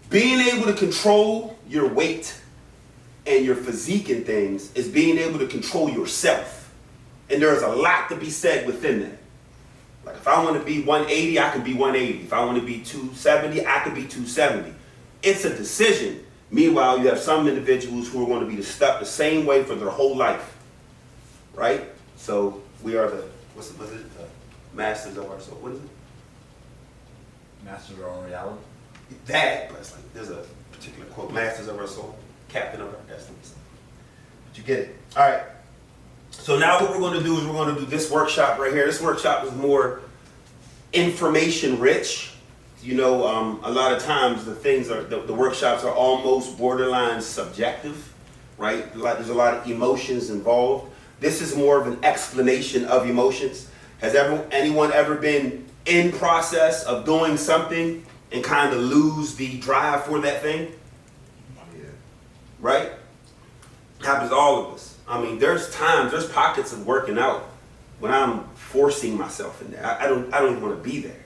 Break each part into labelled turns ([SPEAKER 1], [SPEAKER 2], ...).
[SPEAKER 1] Being able to control your weight and your physique and things is being able to control yourself. And there's a lot to be said within that. Like if I want to be 180, I can be 180. If I want to be 270, I can be 270. It's a decision. Meanwhile, you have some individuals who are going to be stuck the same way for their whole life. Right? So we are the, what's it, the masters of our soul. What is it?
[SPEAKER 2] Masters of our own reality.
[SPEAKER 1] That, but it's like, there's a particular quote, masters of our soul, captain of our destiny. But you get it. All right. So now what we're going to do is we're going to do this workshop right here. This workshop is more information rich. You know, a lot of times the workshops are almost borderline subjective, right? There's a lot of emotions involved. This is more of an explanation of emotions. Has anyone ever been in process of doing something and kind of lose the drive for that thing?
[SPEAKER 2] Yeah.
[SPEAKER 1] Right? Happens to all of us. I mean, there's pockets of working out when I'm forcing myself in there. I don't even want to be there.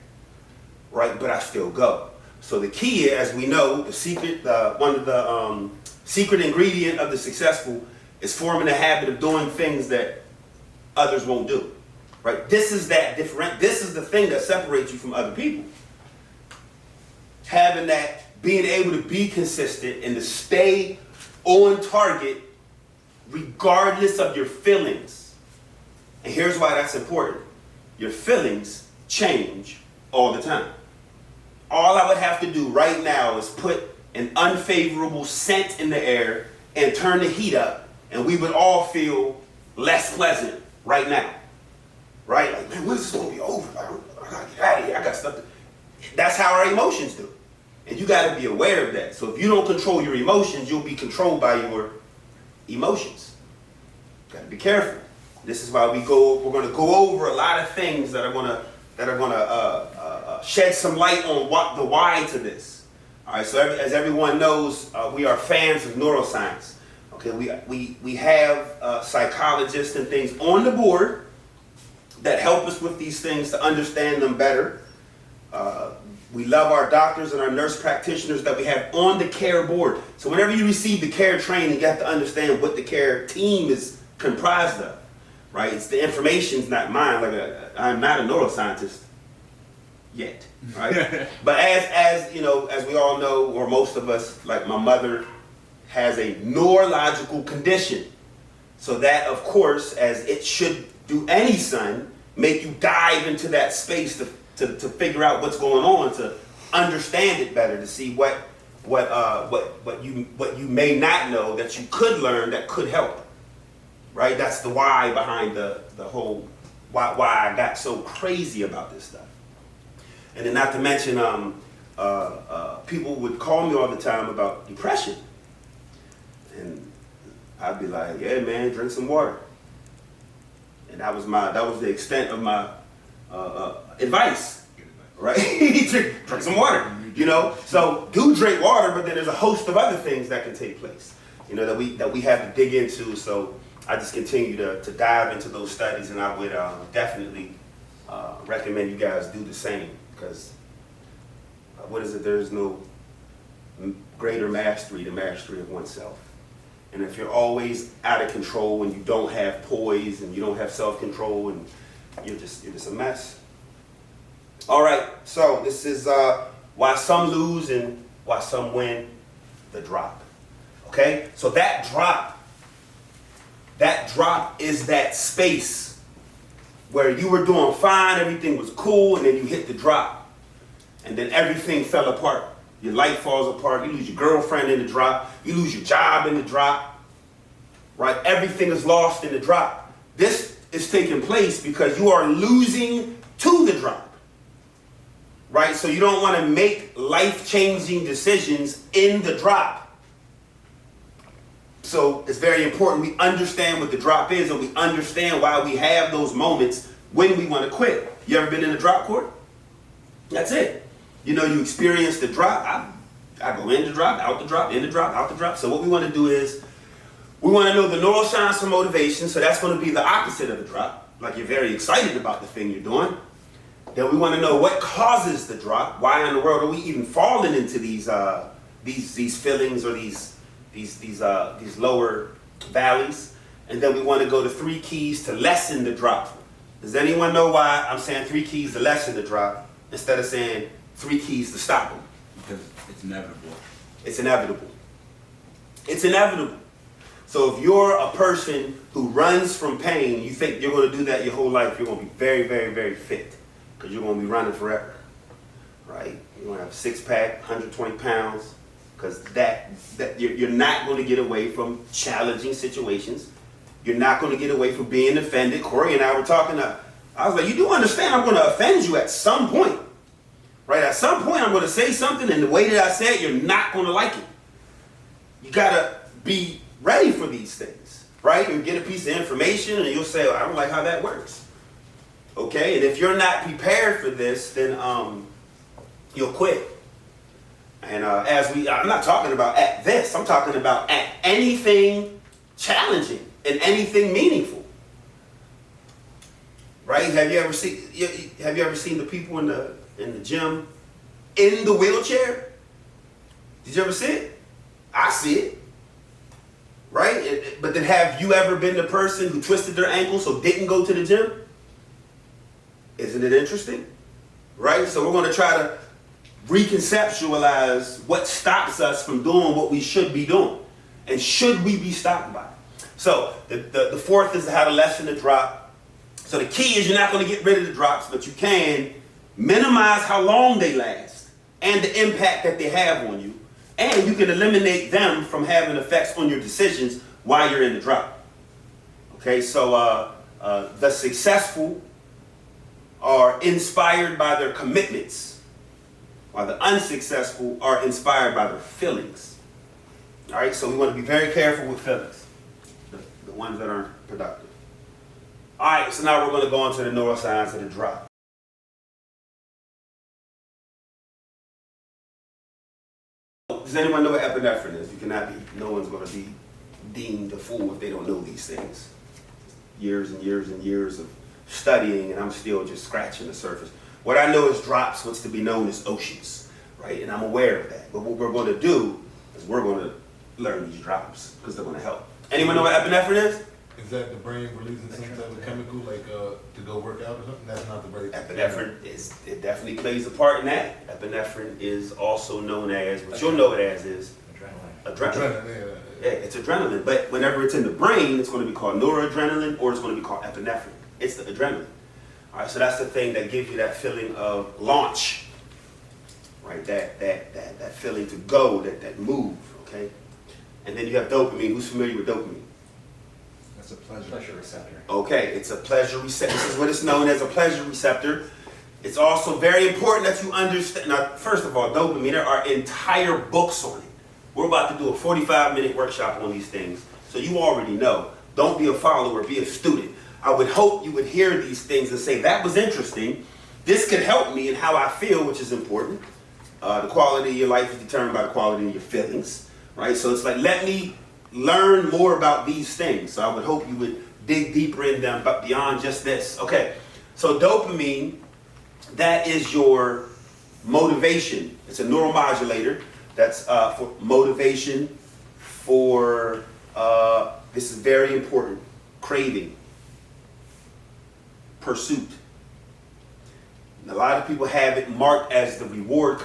[SPEAKER 1] Right? But I still go. So the key, as we know, the secret, one of the secret ingredient of the successful is forming a habit of doing things that others won't do. Right? This is the thing that separates you from other people. Having that, being able to be consistent and to stay on target regardless of your feelings. And here's why that's important. Your feelings change all the time. All I would have to do right now is put an unfavorable scent in the air and turn the heat up, and we would all feel less pleasant right now. Right? Like, man, when is this going to be over? I got to get out of here. I got stuff to... That's how our emotions do. And you got to be aware of that. So if you don't control your emotions, you'll be controlled by your emotions. Got to be careful. This is why we're going to go over a lot of things that are going to shed some light on what the why to this. All right. So as everyone knows, we are fans of neuroscience. Okay. We have psychologists and things on the board that help us with these things to understand them better. We love our doctors and our nurse practitioners that we have on the care board. So whenever you receive the care training, you have to understand what the care team is comprised of, right? It's the information's not mine. Like I'm not a neuroscientist yet, right? But as you know, as we all know, or most of us, like my mother has a neurological condition. So that, of course, as it should do any son, make you dive into that space to figure out what's going on, to understand it better, to see what you may not know that you could learn that could help. Right? That's the why behind the whole why I got so crazy about this stuff. And then not to mention people would call me all the time about depression. And I'd be like, yeah man, drink some water. And that was the extent of my advice, right? drink some water, you know. So do drink water, but then there's a host of other things that can take place, you know, that we have to dig into. So I just continue to dive into those studies, and I would definitely recommend you guys do the same, because what is it? There is no greater mastery than mastery of oneself. And if you're always out of control and you don't have poise and you don't have self-control, and you're just a mess. All right, so this is why some lose and why some win, the drop. Okay, so that drop is that space where you were doing fine, everything was cool, and then you hit the drop. And then everything fell apart. Your life falls apart. You lose your girlfriend in the drop. You lose your job in the drop. Right? Everything is lost in the drop. This is taking place because you are losing to the drop. Right? So you don't want to make life-changing decisions in the drop. So it's very important we understand what the drop is, and we understand why we have those moments when we want to quit. You ever been in a drop court? That's it. You know, you experience the drop. I go in the drop, out the drop, in the drop, out the drop. So what we want to do is, we want to know the neuroscience for motivation. So that's going to be the opposite of the drop. Like you're very excited about the thing you're doing. Then we want to know what causes the drop. Why in the world are we even falling into these these feelings or these lower valleys, and then we want to go to 3 keys to lessen the drop. Does anyone know why I'm saying 3 keys to lessen the drop instead of saying 3 keys to stop them?
[SPEAKER 2] Because it's inevitable.
[SPEAKER 1] It's inevitable. It's inevitable. So if you're a person who runs from pain, you think you're going to do that your whole life, you're going to be very, very, very fit because you're going to be running forever, right? You're going to have a 6-pack, 120 pounds, because that you're not going to get away from challenging situations. You're not going to get away from being offended. Corey and I were talking. I was like, you do understand I'm going to offend you at some point, right? At some point I'm going to say something, and the way that I say it, you're not going to like it. You got to be ready for these things, right? You get a piece of information and you'll say, well, I don't like how that works. Okay, and if you're not prepared for this, then you'll quit. And I'm not talking about at this, I'm talking about at anything challenging and anything meaningful. Right? Have you ever seen the people in the gym in the wheelchair? Did you ever see it? I see it. Right? But then have you ever been the person who twisted their ankle so didn't go to the gym? Isn't it interesting? Right? So we're going to try to reconceptualize what stops us from doing what we should be doing. And should we be stopped by it? So the fourth is how to lessen the drop. So the key is you're not going to get rid of the drops, but you can minimize how long they last and the impact that they have on you. And you can eliminate them from having effects on your decisions while you're in the drop. Okay, so the successful are inspired by their commitments, while the unsuccessful are inspired by their feelings. All right, so we want to be very careful with feelings, the ones that aren't productive. All right, so now we're going to go on to the neuroscience of the drop. Does anyone know what epinephrine is? No one's going to be deemed a fool if they don't know these things. Years and years and years of studying, and I'm still just scratching the surface. What I know is drops, what's to be known as oceans, right? And I'm aware of that. But what we're going to do is we're going to learn these drops because they're going to help. Anyone know what epinephrine is?
[SPEAKER 3] Is that the brain releasing some type of chemical, like to go work out or something? That's not the brain.
[SPEAKER 1] Epinephrine it definitely plays a part in that. Epinephrine is also known as, what you'll know it as is adrenaline. Yeah, it's adrenaline. But whenever it's in the brain, it's going to be called noradrenaline or it's going to be called epinephrine. It's the adrenaline. All right, so that's the thing that gives you that feeling of launch, right? That feeling to go, that move, okay? And then you have dopamine. Who's familiar with dopamine?
[SPEAKER 2] That's a pleasure receptor.
[SPEAKER 1] Okay, it's a pleasure receptor. This is what it's known as, a pleasure receptor. It's also very important that you understand. Now, first of all, dopamine, there are entire books on it. We're about to do a 45-minute workshop on these things. So you already know. Don't be a follower, be a student. I would hope you would hear these things and say, that was interesting. This could help me in how I feel, which is important. The quality of your life is determined by the quality of your feelings, right? So it's like, let me learn more about these things. So I would hope you would dig deeper in them, but beyond just this. Okay, so dopamine, that is your motivation. It's a neuromodulator. That's for motivation, for, this is very important, craving, pursuit. And a lot of people have it marked as the reward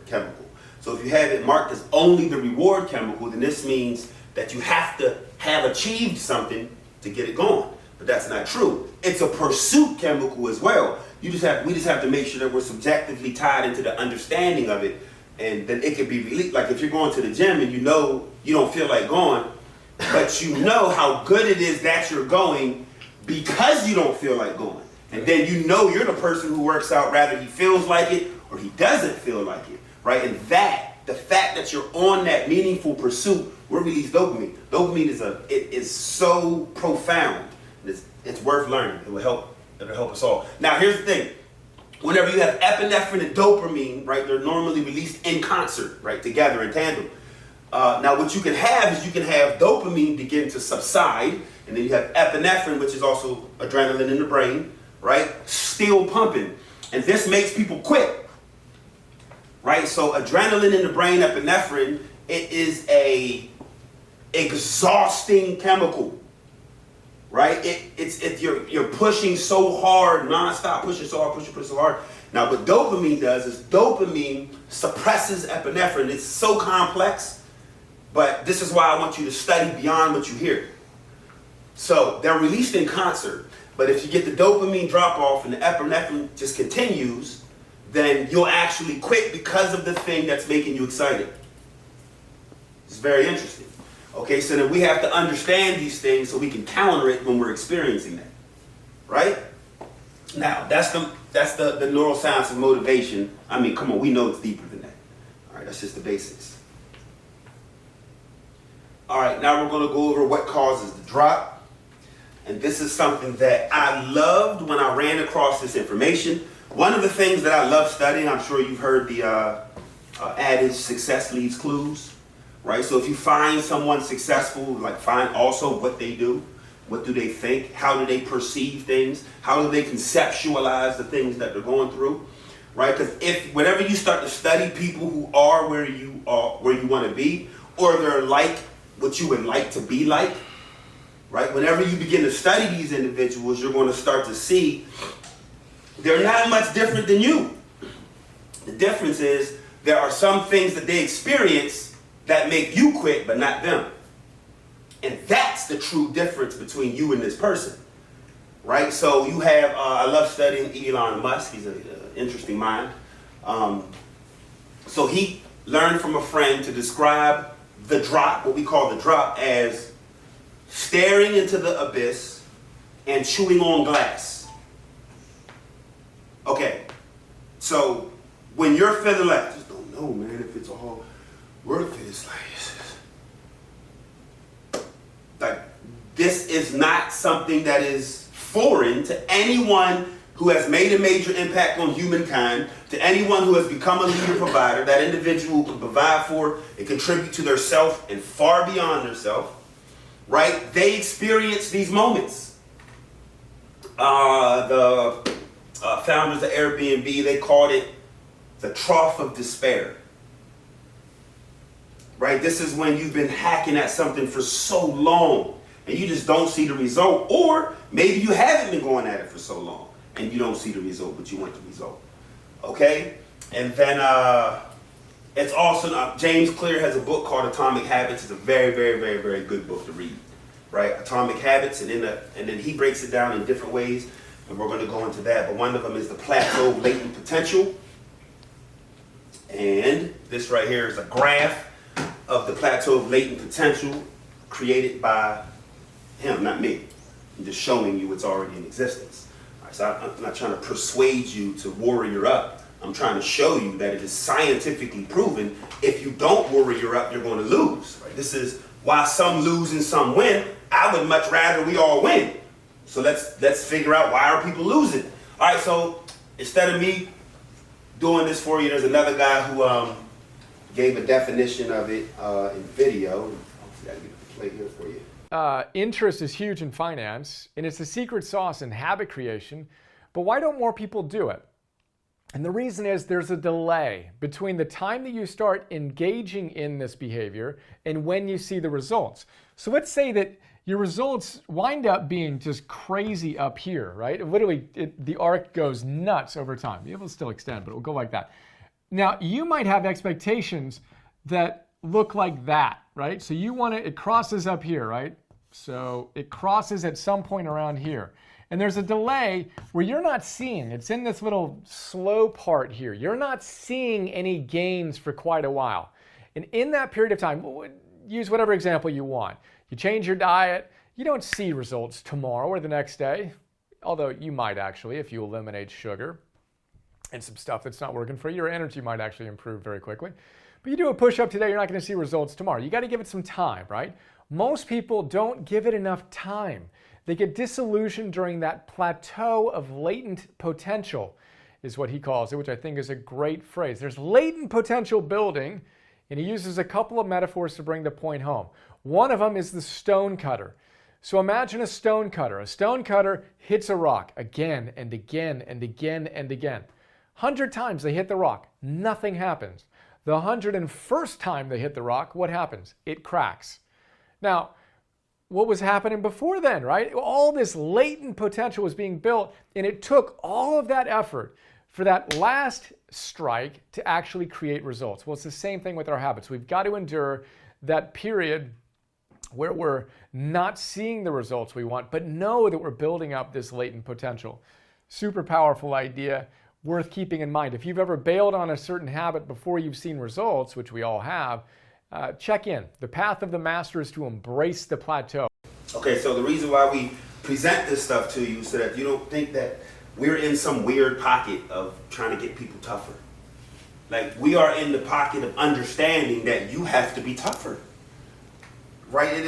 [SPEAKER 1] chemical. So if you have it marked as only the reward chemical, then this means that you have to have achieved something to get it going. But that's not true. It's a pursuit chemical as well. We just have to make sure that we're subjectively tied into the understanding of it, and then it could be released. Like if you're going to the gym and you know you don't feel like going, but you know how good it is that you're going because you don't feel like going. And then you know you're the person who works out rather he feels like it or he doesn't feel like it, right? And the fact that you're on that meaningful pursuit will release dopamine. Dopamine is so profound. It's worth learning. It'll help us all. Now here's the thing. Whenever you have epinephrine and dopamine, right, they're normally released in concert, right, together in tandem. Now what you can have is you can have dopamine begin to subside, and then you have epinephrine, which is also adrenaline in the brain, right, still pumping. And this makes people quit, right? So adrenaline in the brain, epinephrine, it is a exhausting chemical, right? It's you're pushing so hard, nonstop, pushing so hard, pushing so hard. Now, what dopamine does is dopamine suppresses epinephrine. It's so complex, but this is why I want you to study beyond what you hear. So they're released in concert, but if you get the dopamine drop off and the epinephrine just continues, then you'll actually quit because of the thing that's making you excited. It's very interesting. Okay, so then we have to understand these things so we can counter it when we're experiencing that, right? Now, that's the neuroscience of motivation. I mean, come on, we know it's deeper than that. All right, that's just the basics. All right, now we're going to go over what causes the drop. And this is something that I loved when I ran across this information. One of the things that I love studying, I'm sure you've heard the adage, success leaves clues, right? So if you find someone successful, like find also what they do. What do they think? How do they perceive things? How do they conceptualize the things that they're going through, right? Because whenever you start to study people who are where you want to be, or they're like what you would like to be like, right? Whenever you begin to study these individuals, you're going to start to see they're not much different than you. The difference is there are some things that they experience that make you quit, but not them. And that's the true difference between you and this person, right? So you have, I love studying Elon Musk. He's an interesting mind. So he learned from a friend to describe the drop, what we call the drop, as staring into the abyss and chewing on glass. Okay, so when you're feeling like, I just don't know, man, if it's all worth it, it's like this is not something that is foreign to anyone who has made a major impact on humankind, to anyone who has become a leader provider. That individual can provide for and contribute to their self and far beyond their self, right? They experience these moments. The founders of Airbnb, they called it the trough of despair. Right? This is when you've been hacking at something for so long and you just don't see the result, or maybe you haven't been going at it for so long and you don't see the result, but you want the result. Okay? And then it's also, James Clear has a book called Atomic Habits. It's a very, very, very, very good book to read. Right? Atomic Habits, and then he breaks it down in different ways, and we're going to go into that. But one of them is the plateau of latent potential. And this right here is a graph of the plateau of latent potential created by him, not me. I'm just showing you what's already in existence. All right, so I'm not trying to persuade you to warrior up. I'm trying to show you that it is scientifically proven if you don't warrior up, you're going to lose. Right? This is why some lose and some win. I would much rather we all win. So let's figure out, why are people losing? All right, so instead of me doing this for you, there's another guy who gave a definition of it in video. Hopefully I can get it to play here for you.
[SPEAKER 4] Interest is huge in finance, and it's the secret sauce in habit creation. But why don't more people do it? And the reason is there's a delay between the time that you start engaging in this behavior and when you see the results. So let's say that your results wind up being just crazy up here, right? Literally, the arc goes nuts over time. It will still extend, but it will go like that. Now, you might have expectations that look like that, right? So you want it crosses up here, right? So it crosses at some point around here. And there's a delay where you're not seeing, it's in this little slow part here. You're not seeing any gains for quite a while. And in that period of time, use whatever example you want. You change your diet, you don't see results tomorrow or the next day, although you might actually if you eliminate sugar and some stuff that's not working for you. Your energy might actually improve very quickly. But you do a push-up today, you're not going to see results tomorrow. You got to give it some time, right? Most people don't give it enough time. They get disillusioned during that plateau of latent potential, is what he calls it, which I think is a great phrase. There's latent potential building, and he uses a couple of metaphors to bring the point home. One of them is the stone cutter. So imagine a stone cutter. A stone cutter hits a rock again and again and again and again. 100 times they hit the rock, nothing happens. The 101st time they hit the rock, what happens? It cracks. Now, what was happening before then, right? All this latent potential was being built, and it took all of that effort for that last strike to actually create results. Well, it's the same thing with our habits. We've got to endure that period where we're not seeing the results we want, but know that we're building up this latent potential. Super powerful idea, worth keeping in mind. If you've ever bailed on a certain habit before you've seen results, which we all have, check in. The path of the master is to embrace the plateau.
[SPEAKER 1] Okay, so the reason why we present this stuff to you so that you don't think that we're in some weird pocket of trying to get people tougher. Like, we are in the pocket of understanding that you have to be tougher. Right?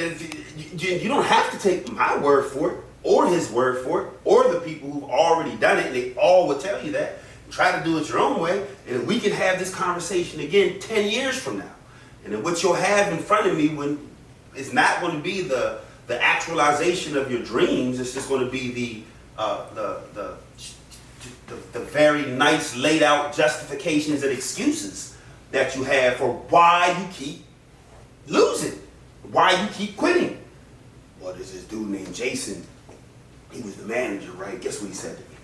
[SPEAKER 1] You don't have to take my word for it, or his word for it, or the people who've already done it, and they all will tell you that. Try to do it your own way, and we can have this conversation again 10 years from now. And then what you'll have in front of me when it's not going to be the actualization of your dreams, it's just going to be the very nice laid out justifications and excuses that you have for why you keep losing, why you keep quitting. Well, there's this dude named Jason. He was the manager, right? Guess what he said to me?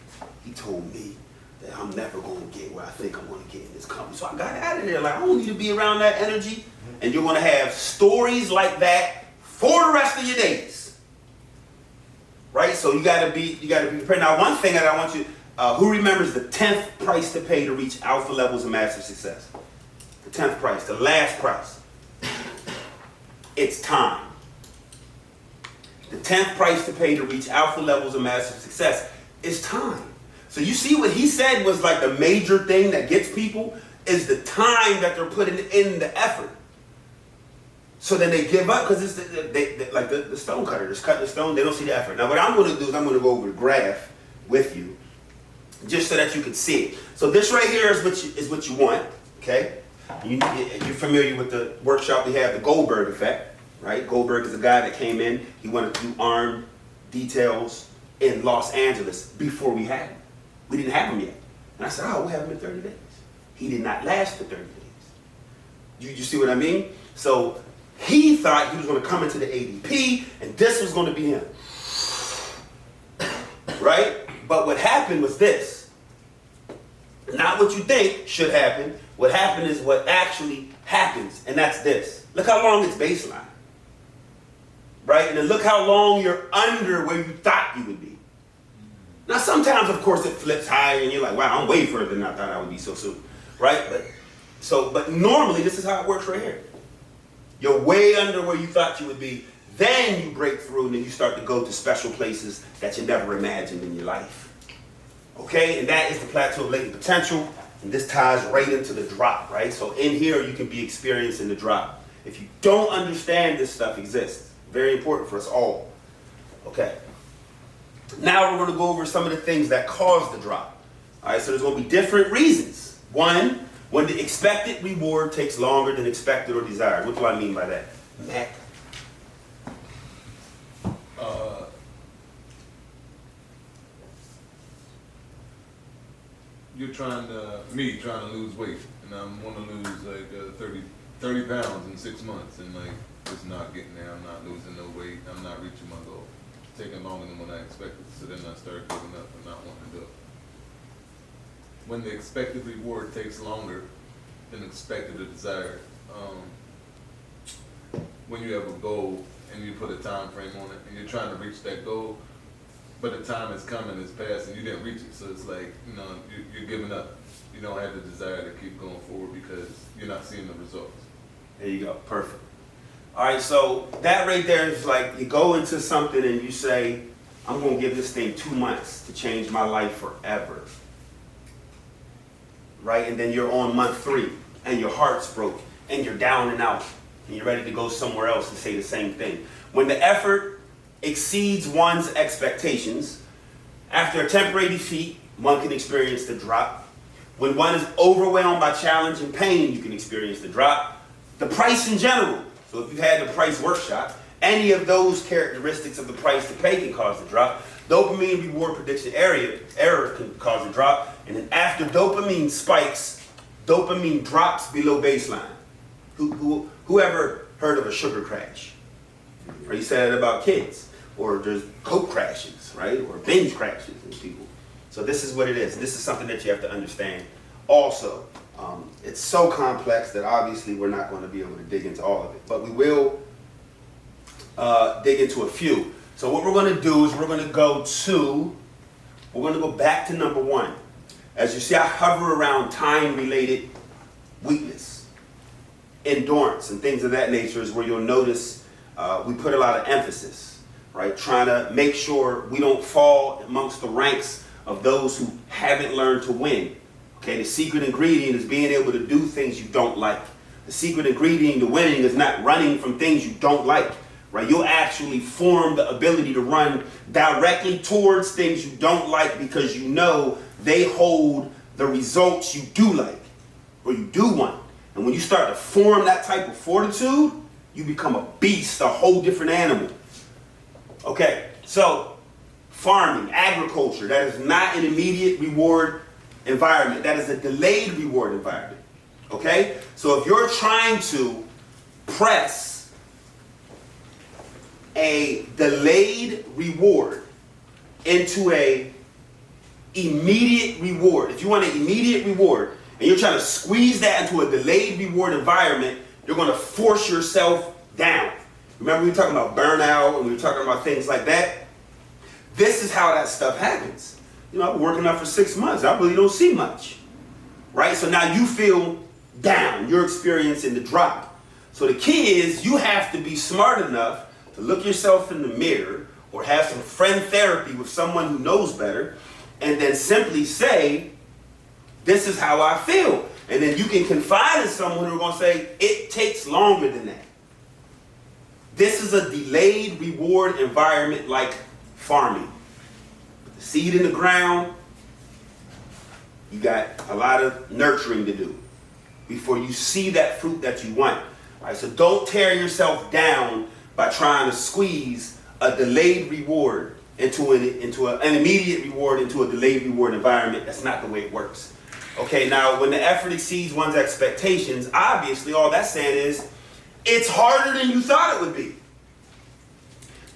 [SPEAKER 1] He told me that I'm never going to get where I think I'm going to get in this company. So I got out of there. Like, I don't need to be around that energy. And you're going to have stories like that for the rest of your days. Right? So you got to be prepared. Now, one thing that I want you, who remembers the 10th price to pay to reach alpha levels of massive success? The 10th price, the last price. It's time. The 10th price to pay to reach alpha levels of massive success is time. So you see what he said was like the major thing that gets people is the time that they're putting in the effort. So then they give up because it's like the stone cutter, just cutting the stone, they don't see the effort. Now what I'm going to do is I'm going to go over the graph with you just so that you can see it. So this right here is what you want, okay? You're familiar with the workshop we have, the Goldberg effect, right? Goldberg is a guy that came in, he wanted to do armed details in Los Angeles before we had him. We didn't have him yet. And I said, oh, we'll have him in 30 days. He did not last for 30 days. You see what I mean? So he thought he was going to come into the ADP and this was going to be him. Right? But what happened was this. Not what you think should happen. What happened is what actually happens, and that's this. Look how long it's baseline. Right? And then look how long you're under where you thought you would be. Now sometimes, of course, it flips higher and you're like, wow, I'm way further than I thought I would be so soon. Right? But normally this is how it works right here. You're way under where you thought you would be. Then you break through and then you start to go to special places that you never imagined in your life. Okay? And that is the plateau of latent potential. And this ties right into the drop, right? So in here, you can be experiencing the drop. If you don't understand this stuff exists, very important for us all. Okay. Now we're going to go over some of the things that cause the drop. All right, so there's going to be different reasons. One, when the expected reward takes longer than expected or desired. What do I mean by that? Matt?
[SPEAKER 3] You're trying to lose weight, and I want to lose like 30 pounds in 6 months, and like it's not getting there. I'm not losing no weight. I'm not reaching my goal. It's taking longer than what I expected. So then I start giving up and not wanting to do it. When the expected reward takes longer than expected or desired, when you have a goal and you put a time frame on it, and you're trying to reach that goal, but the time is coming, it's past, and you didn't reach it. So it's like, you're giving up. You don't have the desire to keep going forward because you're not seeing the results.
[SPEAKER 1] There you go. Perfect. All right, so that right there is like you go into something and you say, I'm going to give this thing 2 months to change my life forever. Right? And then you're on month 3 and your heart's broke and you're down and out and you're ready to go somewhere else and say the same thing. When the effort exceeds one's expectations, after a temporary defeat, one can experience the drop. When one is overwhelmed by challenge and pain, you can experience the drop. The price in general, so if you had the price workshop, any of those characteristics of the price to pay can cause the drop. Dopamine reward prediction error can cause a drop. And then after dopamine spikes, dopamine drops below baseline. Whoever heard of a sugar crash? Or you said it about kids. Or there's coke crashes, right? Or binge crashes in people. So this is what it is. This is something that you have to understand also. It's so complex that obviously we're not going to be able to dig into all of it. But we will dig into a few. So what we're going to do is we're going to go back to number 1. As you see, I hover around time-related weakness, endurance, and things of that nature is where you'll notice we put a lot of emphasis, right? Trying to make sure we don't fall amongst the ranks of those who haven't learned to win. Okay, the secret ingredient is being able to do things you don't like. The secret ingredient to winning is not running from things you don't like. Right? You'll actually form the ability to run directly towards things you don't like because you know they hold the results you do like or you do want. And when you start to form that type of fortitude, you become a beast, a whole different animal. Okay, so farming, agriculture, that is not an immediate reward environment. That is a delayed reward environment. Okay, so if you're trying to press a delayed reward into a immediate reward. If you want an immediate reward and you're trying to squeeze that into a delayed reward environment, you're going to force yourself down. Remember we were talking about burnout and we were talking about things like that? This is how that stuff happens. You know, I've been working out for 6 months. I really don't see much. Right? So now you feel down. You're experiencing the drop. So the key is you have to be smart enough to look yourself in the mirror or have some friend therapy with someone who knows better and then simply say, this is how I feel. And then you can confide in someone who's going to say, it takes longer than that. This is a delayed reward environment like farming. Put the seed in the ground, you got a lot of nurturing to do before you see that fruit that you want. All right, so don't tear yourself down by trying to squeeze a delayed reward into an immediate reward into a delayed reward environment. That's not the way it works. Okay, now when the effort exceeds one's expectations, obviously all that's saying is it's harder than you thought it would be.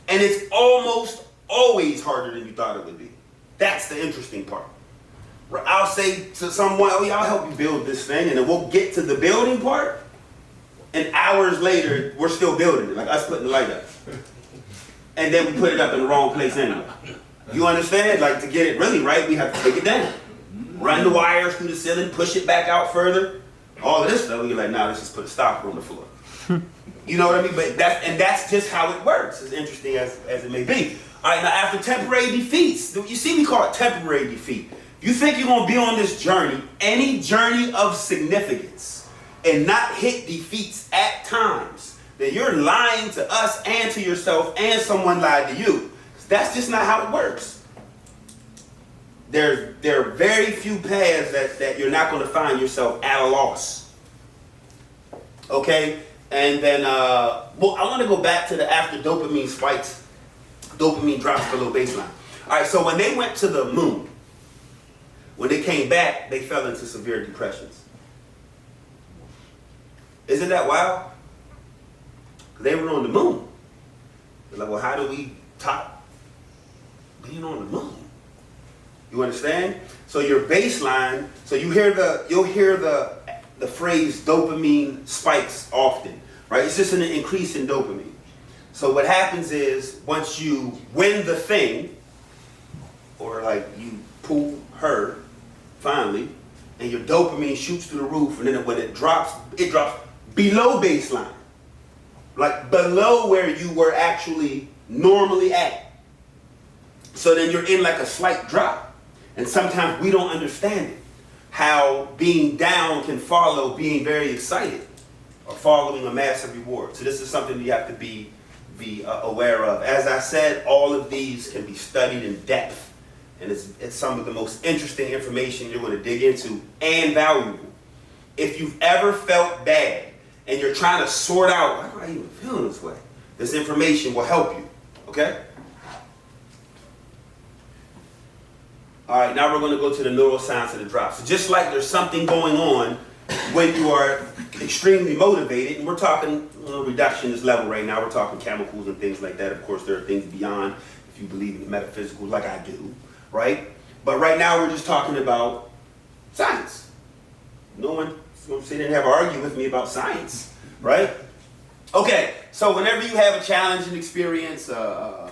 [SPEAKER 1] And it's almost always harder than you thought it would be. That's the interesting part. I'll say to someone, oh yeah, I'll help you build this thing, and then we'll get to the building part. And hours later, we're still building it, like us putting the light up. And then we put it up in the wrong place anyway. You understand? Like to get it really right, we have to take it down. Run the wires through the ceiling, push it back out further. All of this stuff, we're like, nah, let's just put a stopper on the floor. You know what I mean? But that's just how it works, as interesting as it may be. All right, now after temporary defeats, you see we call it temporary defeat. You think you're going to be on this journey, any journey of significance, and not hit defeats at times, then you're lying to us and to yourself and someone lied to you. That's just not how it works. There are very few paths that you're not going to find yourself at a loss. Okay? And then, I want to go back to the after dopamine spikes, dopamine drops below baseline. All right, so when they went to the moon, when they came back, they fell into severe depressions. Isn't that wild? They were on the moon. They're like, well, how do we top being on the moon? You understand? So your baseline, so you'll hear the phrase dopamine spikes often, right? It's just an increase in dopamine. So what happens is once you win the thing, or like you pull her finally, and your dopamine shoots through the roof, and then when it drops below baseline, like below where you were actually normally at. So then you're in like a slight drop. And sometimes we don't understand it. How being down can follow being very excited or following a massive reward. So this is something you have to be aware of. As I said, all of these can be studied in depth. And it's some of the most interesting information you're going to dig into and valuable. If you've ever felt bad and you're trying to sort out, why do I even feel this way? This information will help you, okay? All right, now we're going to go to the neuroscience of the drop. So just like there's something going on when you are extremely motivated, and we're talking reductionist level right now, we're talking chemicals and things like that. Of course, there are things beyond, if you believe in the metaphysical, like I do, right? But right now we're just talking about science. No one's going to sit and have an argue with me about science, right? Okay, so whenever you have a challenging experience, a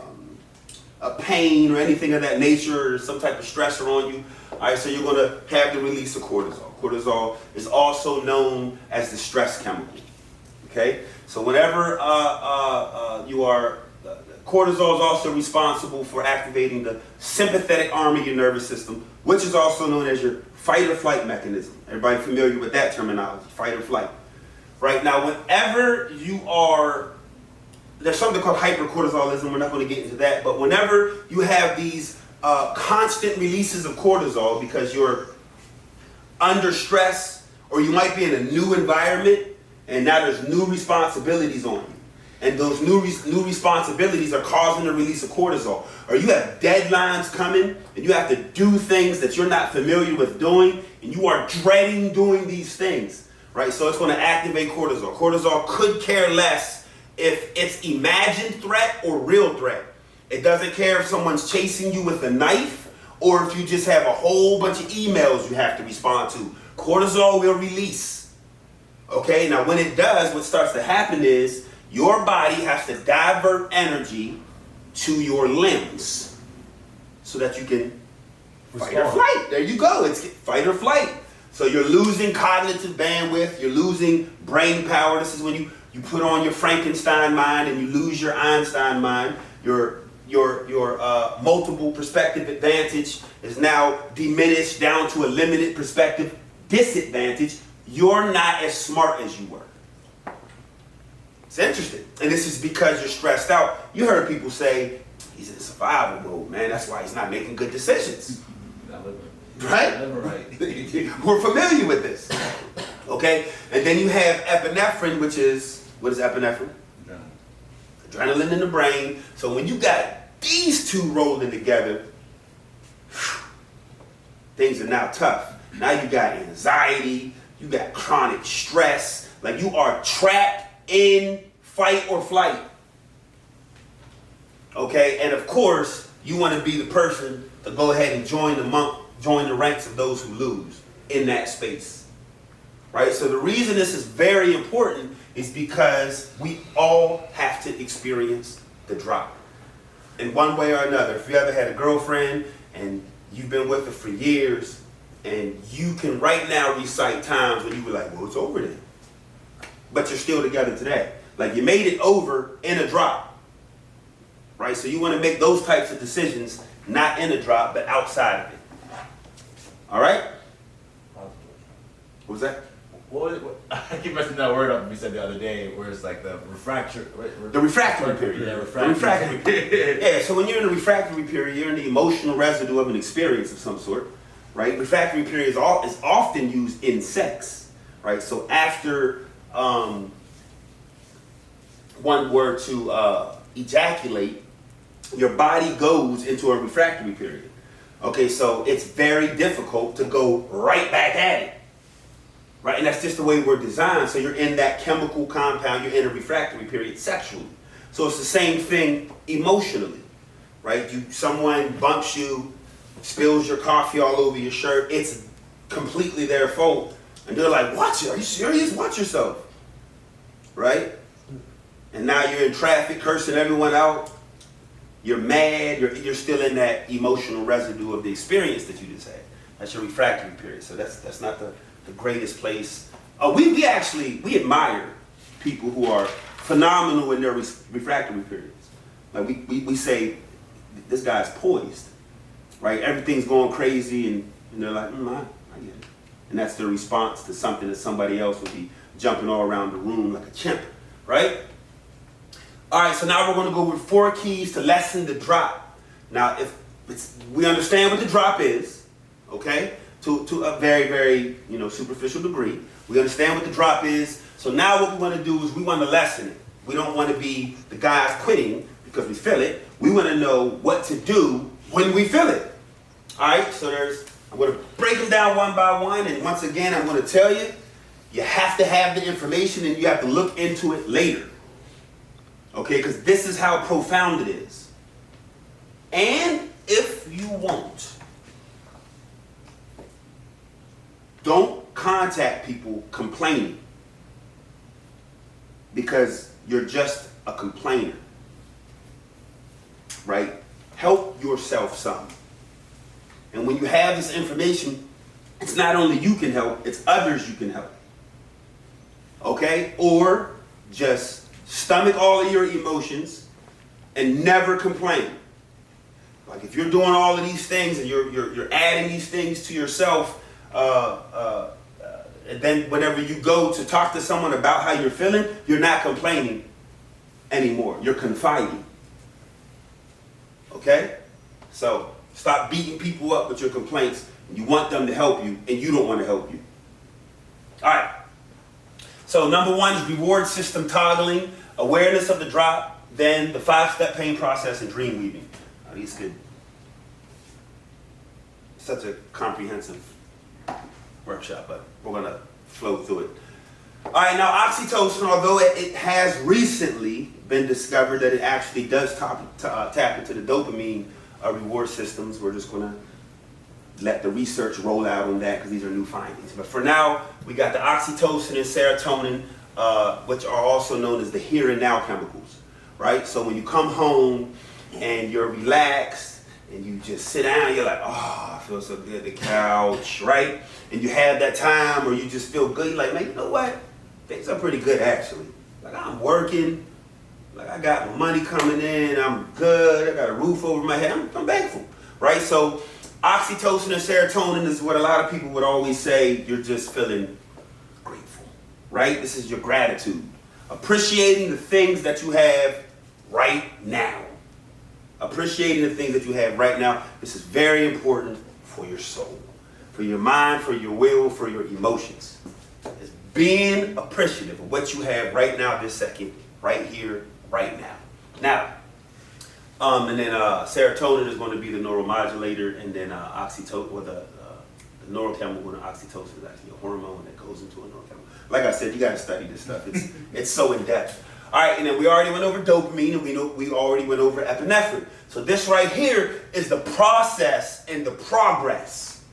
[SPEAKER 1] pain or anything of that nature, or some type of stressor on you, all right, so you're going to have the release of cortisol. Cortisol is also known as the stress chemical. Okay, so whenever you are, cortisol is also responsible for activating the sympathetic arm of your nervous system, which is also known as your fight or flight mechanism. Everybody familiar with that terminology, fight or flight? Right now, whenever you are, there's something called hypercortisolism. We're not going to get into that, but whenever you have these constant releases of cortisol because you're under stress, or you might be in a new environment, and now there's new responsibilities on you, and those new responsibilities are causing the release of cortisol, or you have deadlines coming, and you have to do things that you're not familiar with doing, and you are dreading doing these things, right? So it's going to activate cortisol. Cortisol could care less if it's imagined threat or real threat. It doesn't care if someone's chasing you with a knife or if you just have a whole bunch of emails you have to respond to. Cortisol will release. Okay, now when it does, what starts to happen is your body has to divert energy to your limbs so that you can fight or flight. There you go, it's fight or flight. So you're losing cognitive bandwidth, you're losing brain power. This is when you put on your Frankenstein mind and you lose your Einstein mind. Your multiple perspective advantage is now diminished down to a limited perspective disadvantage. You're not as smart as you were. It's interesting. And this is because you're stressed out. You heard people say, he's in survival mode, man. That's why he's not making good decisions. Right? We're familiar with this. Okay? And then you have epinephrine, which is, what is epinephrine? Adrenaline in the brain. So when you got these two rolling together, things are now tough. Now you got anxiety, you got chronic stress, like you are trapped in fight or flight. Okay, and of course, you want to be the person to go ahead and join the ranks of those who lose in that space. Right? So the reason this is very important is because we all have to experience the drop in one way or another. If you ever had a girlfriend and you've been with her for years, and you can right now recite times when you were like, well, it's over then. But you're still together today. Like you made it over in a drop. Right? So you want to make those types of decisions, not in a drop, but outside of it. All right? What was that?
[SPEAKER 5] What, I keep messing that word up. We said the other day, where it's like the refractory.
[SPEAKER 1] The refractory period.
[SPEAKER 5] Yeah,
[SPEAKER 1] The refractory period. Yeah. So when you're in the refractory period, you're in the emotional residue of an experience of some sort, right? Refractory period is often used in sex, right? So after one were to ejaculate, your body goes into a refractory period. Okay, so it's very difficult to go right back at it. Right, and that's just the way we're designed. So you're in that chemical compound, you're in a refractory period sexually. So it's the same thing emotionally, right? Someone bumps you, spills your coffee all over your shirt, it's completely their fault. And they're like, watch it, are you serious? Watch yourself. Right? And now you're in traffic cursing everyone out. You're mad, you're still in that emotional residue of the experience that you just had. That's your refractory period. So that's not the greatest place. We admire people who are phenomenal in their refractory periods. Like we say, this guy's poised, right? Everything's going crazy, and they're like, I get it. And that's their response to something that somebody else would be jumping all around the room like a chimp, right? All right, so now we're going to go with 4 keys to lessen the drop. Now, we understand what the drop is, okay? To a very, very, superficial degree. We understand what the drop is. So now what we want to do is we want to lessen it. We don't want to be the guys quitting because we feel it. We want to know what to do when we feel it. All right, so I'm going to break them down one by one, and once again, I'm going to tell you, you have to have the information and you have to look into it later. Okay, because this is how profound it is. And if you won't, don't contact people complaining, because you're just a complainer, right? Help yourself some. And when you have this information, it's not only you can help, it's others you can help. Okay? Or just stomach all of your emotions and never complain. Like if you're doing all of these things and you're adding these things to yourself, and then whenever you go to talk to someone about how you're feeling, you're not complaining anymore. You're confiding. Okay? So stop beating people up with your complaints. You want them to help you, and you don't want to help you. All right. So number one is reward system toggling, awareness of the drop, then the 5-step pain process, and dream weaving. These could, such a comprehensive workshop, but we're going to flow through it. All right, now oxytocin, although it has recently been discovered that it actually does tap into the dopamine reward systems, we're just going to let the research roll out on that because these are new findings. But for now, we got the oxytocin and serotonin, which are also known as the here and now chemicals, right? So when you come home and you're relaxed and you just sit down, you're like, oh, I feel so good, the couch, right? And you have that time where you just feel good. You're like, man, you know what? Things are pretty good actually. Like I'm working, like I got my money coming in, I'm good, I got a roof over my head, I'm thankful, right? So oxytocin and serotonin is what a lot of people would always say, you're just feeling grateful, right? This is your gratitude. Appreciating the things that you have right now. Appreciating the things that you have right now. This is very important for your soul, for your mind, for your will, for your emotions. It's being appreciative of what you have right now, this second, right here, right now. Now, and then serotonin is going to be the neuromodulator, and then oxytocin, or the neurochemical, and oxytocin is actually a hormone that goes into a neurochemical. Like I said, you got to study this stuff. It's so in depth. All right, and then we already went over dopamine, and we already went over epinephrine. So this right here is the process and the progress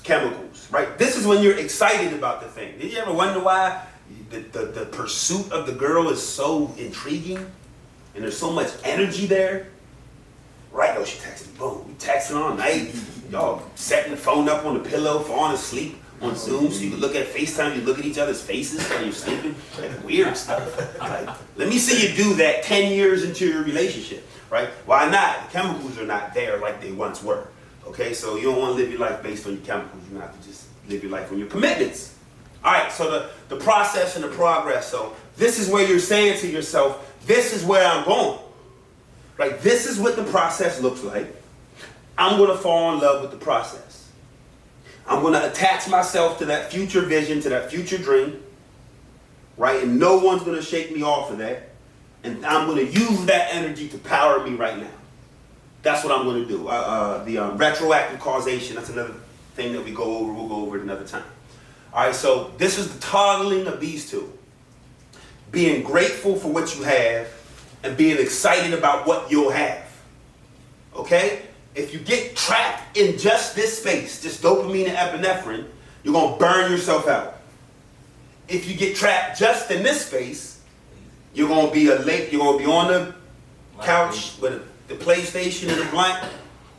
[SPEAKER 1] chemicals, right? This is when you're excited about the thing. Did you ever wonder why the pursuit of the girl is so intriguing and there's so much energy there? Right? Oh, she texted me. Boom. We texting all night. Y'all setting the phone up on the pillow, falling asleep on Zoom so you can look at FaceTime, you look at each other's faces while you're sleeping. Like weird stuff. Like, let me see you do that 10 years into your relationship, right? Why not? The chemicals are not there like they once were. Okay, so you don't want to live your life based on your chemicals. You have to just live your life on your commitments. All right, so the process and the progress. So this is where you're saying to yourself, this is where I'm going. Right? This is what the process looks like. I'm going to fall in love with the process. I'm going to attach myself to that future vision, to that future dream. Right? And no one's going to shake me off of that. And I'm going to use that energy to power me right now. That's what I'm going to do. The retroactive causation, that's another thing that we go over. We'll go over it another time. All right, so this is the toggling of these two. Being grateful for what you have and being excited about what you'll have. Okay? If you get trapped in just this space, just dopamine and epinephrine, you're going to burn yourself out. If you get trapped just in this space, you're going to be on the couch with the PlayStation and a blank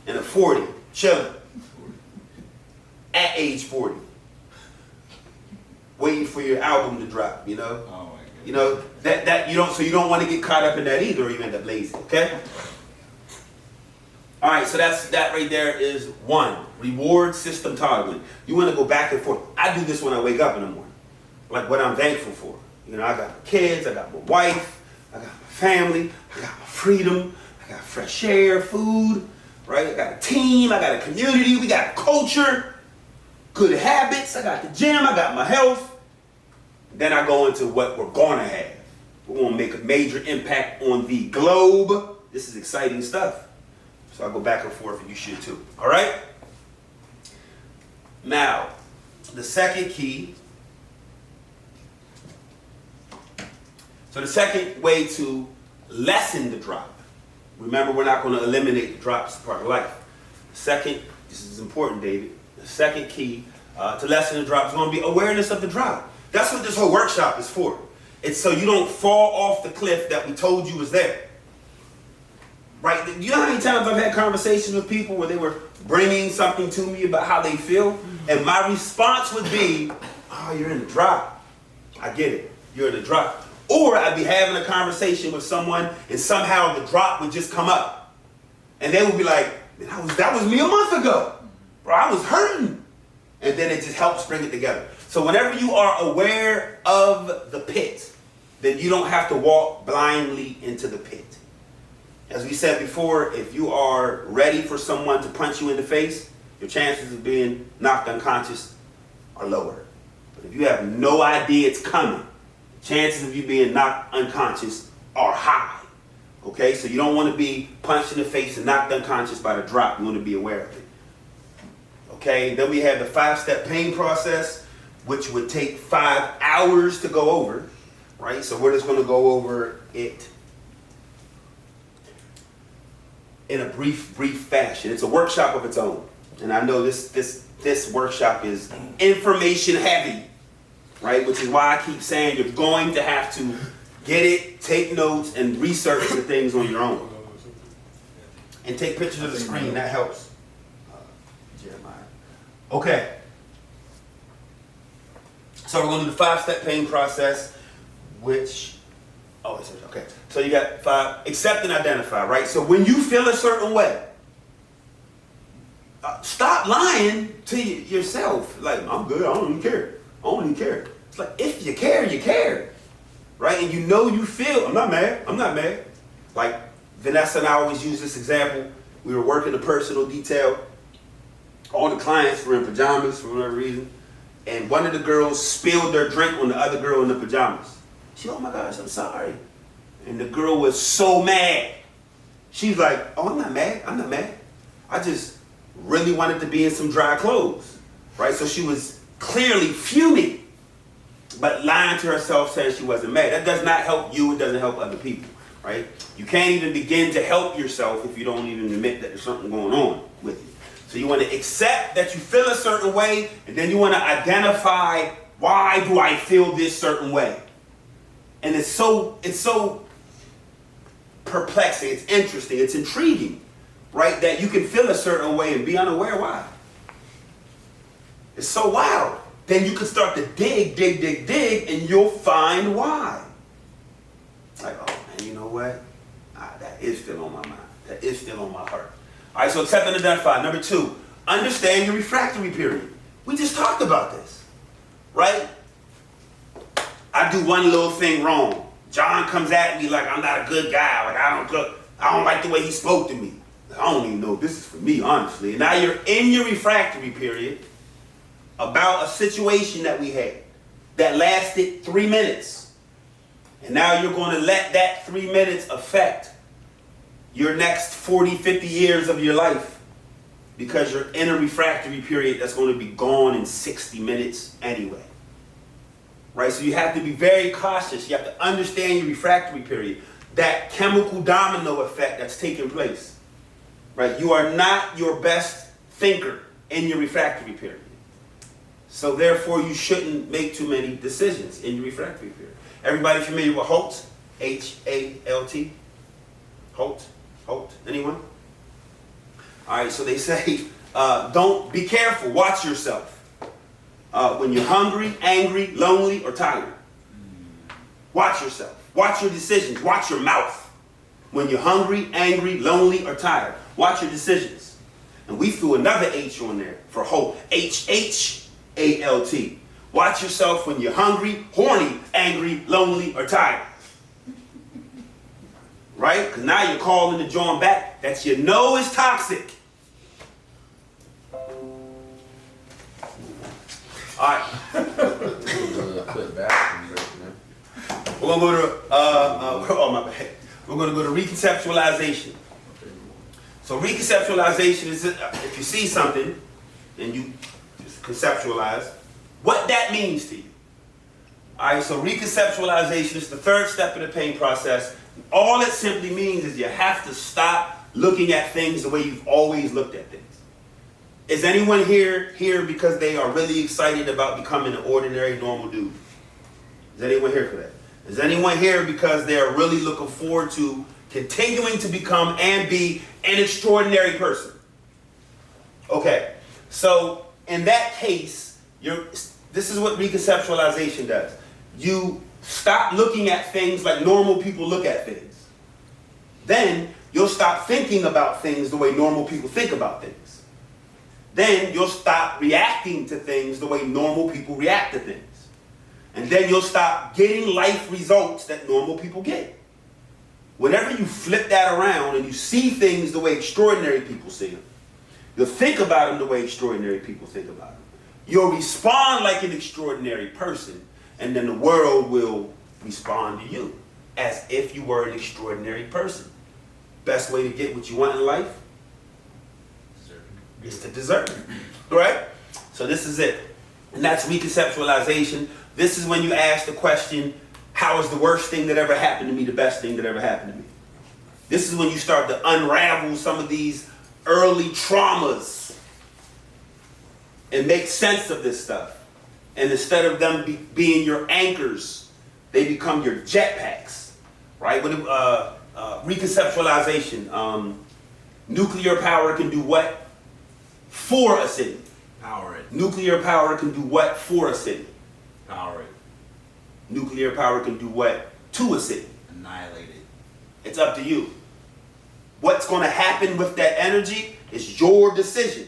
[SPEAKER 1] and a 40, chilling. At age 40. Waiting for your album to drop, you know?
[SPEAKER 2] Oh my goodness.
[SPEAKER 1] You know, that you don't want to get caught up in that either, or you end up lazy, okay? All right, so that right there is one, reward system toggling. You want to go back and forth. I do this when I wake up in the morning, like what I'm thankful for. You know, I got my kids, I got my wife, I got my family, I got my freedom, I got fresh air, food, right? I got a team, I got a community, we got a culture, good habits, I got the gym, I got my health. Then I go into what we're gonna have. We're gonna make a major impact on the globe. This is exciting stuff. So I go back and forth, and you should too. All right? Now, the second key. So the second way to lessen the drop. Remember, we're not going to eliminate the drops, part of life. Second, this is important, David. The second key to lessen the drop is going to be awareness of the drop. That's what this whole workshop is for. It's so you don't fall off the cliff that we told you was there. Right? You know how many times I've had conversations with people where they were bringing something to me about how they feel? And my response would be, oh, you're in the drop. I get it. You're in the drop. Or I'd be having a conversation with someone and somehow the drop would just come up. And they would be like, that was me a month ago. Bro, I was hurting. And then it just helps bring it together. So whenever you are aware of the pit, then you don't have to walk blindly into the pit. As we said before, if you are ready for someone to punch you in the face, your chances of being knocked unconscious are lower. But if you have no idea it's coming, chances of you being knocked unconscious are high. Okay, so you don't want to be punched in the face and knocked unconscious by the drop. You want to be aware of it. Okay, then we have the 5-step pain process, which would take 5 hours to go over. Right, so we're just going to go over it in a brief fashion. It's a workshop of its own. And I know this workshop is information heavy. Right, which is why I keep saying you're going to have to get it, take notes, and research the things on your own. And take pictures of the screen, that helps. Jeremiah. Okay. So we're going to do the 5-step pain process, which, okay. So you got 5, accept and identify, right? So when you feel a certain way, stop lying to yourself. Like, I'm good, I don't even care. I don't even care. It's like, if you care, you care. Right? And you know you feel, I'm not mad. Like, Vanessa and I always use this example. We were working a personal detail. All the clients were in pajamas for whatever reason. And one of the girls spilled their drink on the other girl in the pajamas. She, oh my gosh, I'm sorry. And the girl was so mad. She's like, oh, I'm not mad. I just really wanted to be in some dry clothes. Right? So she was clearly fuming, but lying to herself, saying she wasn't mad. That does not help you. It doesn't help other people, right? You can't even begin to help yourself if you don't even admit that there's something going on with you. So you want to accept that you feel a certain way, and then you want to identify, why do I feel this certain way? And it's so perplexing, it's interesting, it's intriguing, right? That you can feel a certain way and be unaware why. It's so wild. Then you can start to dig, and you'll find why. Like, oh man, you know what? That is still on my mind. That is still on my heart. All right, so accept and identify. Number 2, understand your refractory period. We just talked about this, right? I do one little thing wrong. John comes at me like I'm not a good guy. Like I don't like the way he spoke to me. I don't even know if this is for me, honestly. And now you're in your refractory period about a situation that we had that lasted 3 minutes. And now you're going to let that 3 minutes affect your next 40, 50 years of your life, because you're in a refractory period that's going to be gone in 60 minutes anyway. Right? So you have to be very cautious. You have to understand your refractory period, that chemical domino effect that's taking place. Right? You are not your best thinker in your refractory period. So therefore, you shouldn't make too many decisions in your refractory period. Everybody familiar with HALT? H-A-L-T? HALT? HALT? Anyone? All right, so they say, don't be careful. Watch yourself. When you're hungry, angry, lonely, or tired. Watch yourself. Watch your decisions. Watch your mouth. When you're hungry, angry, lonely, or tired. Watch your decisions. And we threw another H on there for HALT. H-H-A-L-T. Watch yourself when you're hungry, horny, angry, lonely, or tired. Right? Because now you're calling the joint back that you know is toxic. All right. We're going to go to, oh my bad. We're going to go to reconceptualization. So reconceptualization is if you see something and you just conceptualize what that means to you. All right, so reconceptualization is the third step in the pain process. All it simply means is you have to stop looking at things the way you've always looked at things. Is anyone here because they are really excited about becoming an ordinary, normal dude? Is anyone here for that? Is anyone here because they are really looking forward to continuing to become and be an extraordinary person? Okay, so in that case, this is what reconceptualization does. You stop looking at things like normal people look at things. Then you'll stop thinking about things the way normal people think about things. Then you'll stop reacting to things the way normal people react to things. And then you'll stop getting life results that normal people get. Whenever you flip that around and you see things the way extraordinary people see them, you'll think about them the way extraordinary people think about them. You'll respond like an extraordinary person, and then the world will respond to you as if you were an extraordinary person. Best way to get what you want in life is to deserve it, right? So this is it. And that's reconceptualization. This is when you ask the question, how is the worst thing that ever happened to me the best thing that ever happened to me? This is when you start to unravel some of these early traumas and make sense of this stuff. And instead of them being your anchors, they become your jetpacks, right? Reconceptualization. Nuclear power can do what? For a city.
[SPEAKER 2] Power it.
[SPEAKER 1] Nuclear power can do what for a city?
[SPEAKER 2] Power it.
[SPEAKER 1] Nuclear power can do what to a city?
[SPEAKER 2] Annihilate it.
[SPEAKER 1] It's up to you. What's going to happen with that energy is your decision.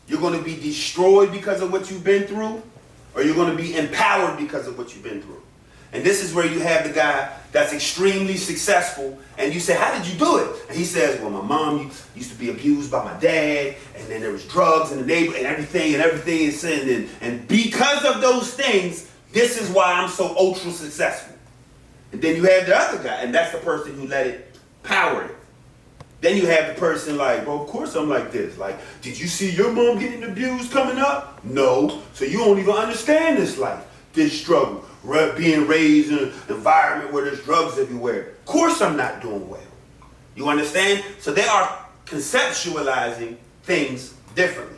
[SPEAKER 1] You're going to be destroyed because of what you've been through, or you're going to be empowered because of what you've been through. And this is where you have the guy that's extremely successful, and you say, how did you do it? And he says, well, my mom used to be abused by my dad, and then there was drugs in the neighborhood, and everything is sin. And because of those things, this is why I'm so ultra successful. And then you have the other guy, and that's the person who let it power it. Then you have the person like, well, of course I'm like this. Like, did you see your mom getting abused coming up? No. So you don't even understand this life, this struggle. Being raised in an environment where there's drugs everywhere. Of course I'm not doing well. You understand? So they are conceptualizing things differently.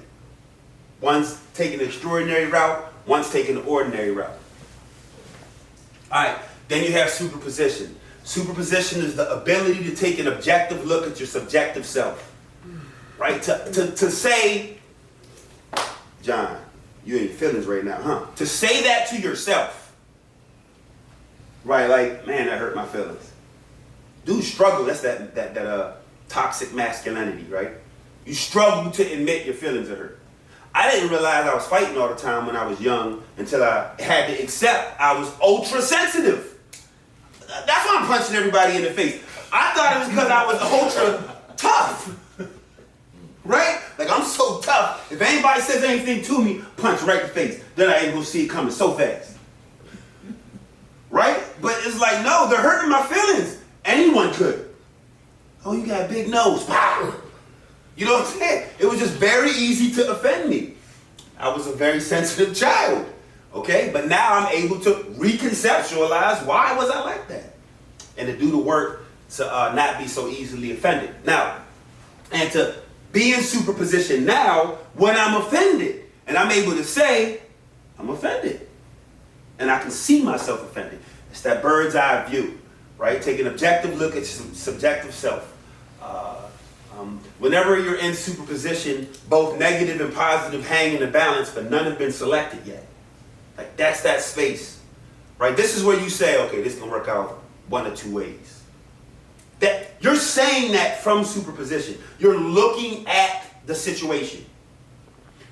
[SPEAKER 1] One's taking an extraordinary route, one's taking an ordinary route. All right, then you have superposition. Superposition is the ability to take an objective look at your subjective self. Right? To say, John, you ain't feelings right now, huh? To say that to yourself. Right, like, man, that hurt my feelings. Dudes struggle, that's that toxic masculinity, right? You struggle to admit your feelings are hurt. I didn't realize I was fighting all the time when I was young until I had to accept I was ultra sensitive. That's why I'm punching everybody in the face. I thought it was because I was ultra tough. Right? Like, I'm so tough. If anybody says anything to me, punch right in the face. Then I ain't gonna see it coming so fast. Right? But it's like, no, they're hurting my feelings. Anyone could. Oh, you got a big nose. Pow! You know what I'm saying? It was just very easy to offend me. I was a very sensitive child. Okay? But now I'm able to reconceptualize why was I like that. And to do the work to not be so easily offended. Now, and to be in superposition now when I'm offended. And I'm able to say, I'm offended. And I can see myself offended. It's that bird's eye view, right? Take an objective look at your subjective self. Whenever you're in superposition, both negative and positive hang in a balance, but none have been selected yet. Like, that's that space, right? This is where you say, okay, this can work out one of two ways. That you're saying that from superposition. You're looking at the situation.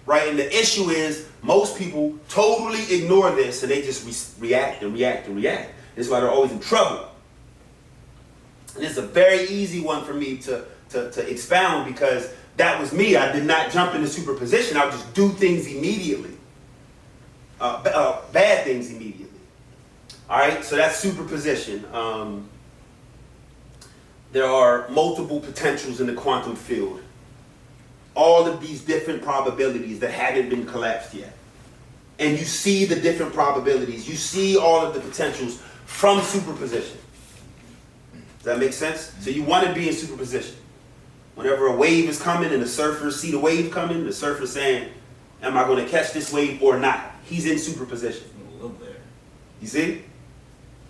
[SPEAKER 1] Right? And the issue is most people totally ignore this and they just react and react and react. This is why they're always in trouble. And it's a very easy one for me to expound because that was me. I did not jump into superposition. I would just do things immediately. Bad things immediately. All right? So that's superposition. there are multiple potentials in the quantum field. All of these different probabilities that haven't been collapsed yet. And you see the different probabilities. You see all of the potentials from superposition. Does that make sense? So you want to be in superposition. Whenever a wave is coming and the surfers see the wave coming, the surfer's saying, am I going to catch this wave or not? He's in superposition.
[SPEAKER 2] A little there.
[SPEAKER 1] You see?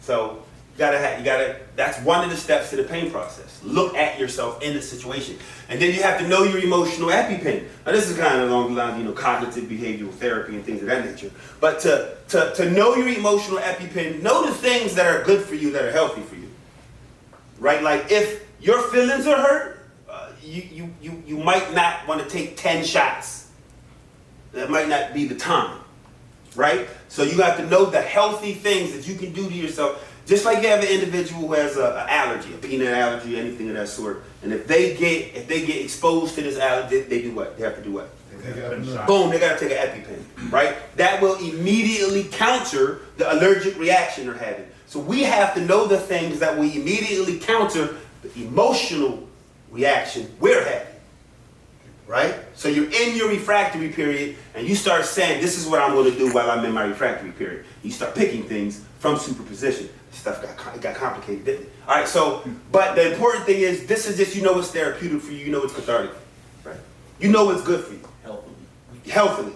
[SPEAKER 1] So that's one of the steps to the pain process. Look at yourself in the situation. And then you have to know your emotional EpiPen. Now this is kind of along the lines of, cognitive behavioral therapy and things of that nature. But to know your emotional EpiPen, know the things that are good for you, that are healthy for you. Right? Like if your feelings are hurt, you might not want to take 10 shots. That might not be the time. Right? So you have to know the healthy things that you can do to yourself. Just like you have an individual who has an allergy, a peanut allergy, anything of that sort, and if they get exposed to this allergy, they do what? They have to do what? Boom, they got to take an EpiPen, right? That will immediately counter the allergic reaction they're having. So we have to know the things that will immediately counter the emotional reaction we're having, right? So you're in your refractory period, and you start saying, this is what I'm going to do while I'm in my refractory period. You start picking things from superposition. Stuff got complicated, didn't it? All right, so, but the important thing is, this is just, it's therapeutic for you, it's cathartic, right? You know it's good for you. Healthily.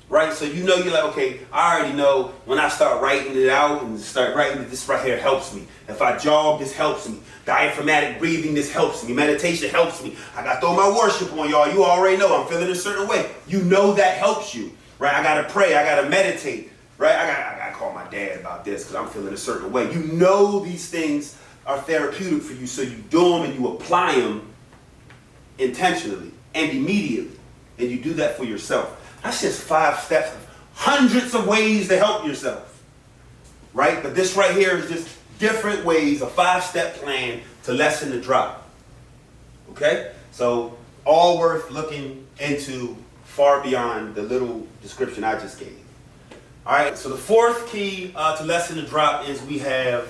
[SPEAKER 1] Right? So you're like, okay, I already know when I start writing it out and start writing it, this right here helps me. If I jog, this helps me. Diaphragmatic breathing, this helps me. Meditation helps me. I got to throw my worship on y'all. You already know I'm feeling a certain way. You know that helps you, right? I got to pray. I got to meditate, right? I got to call my dad about this because I'm feeling a certain way. You know these things are therapeutic for you, so you do them and you apply them intentionally and immediately. And you do that for yourself. That's just 5 steps, hundreds of ways to help yourself, right? But this right here is just different ways, a 5-step plan to lessen the drop, okay? So all worth looking into far beyond the little description I just gave. All right, so the fourth key to lessen the drop is we have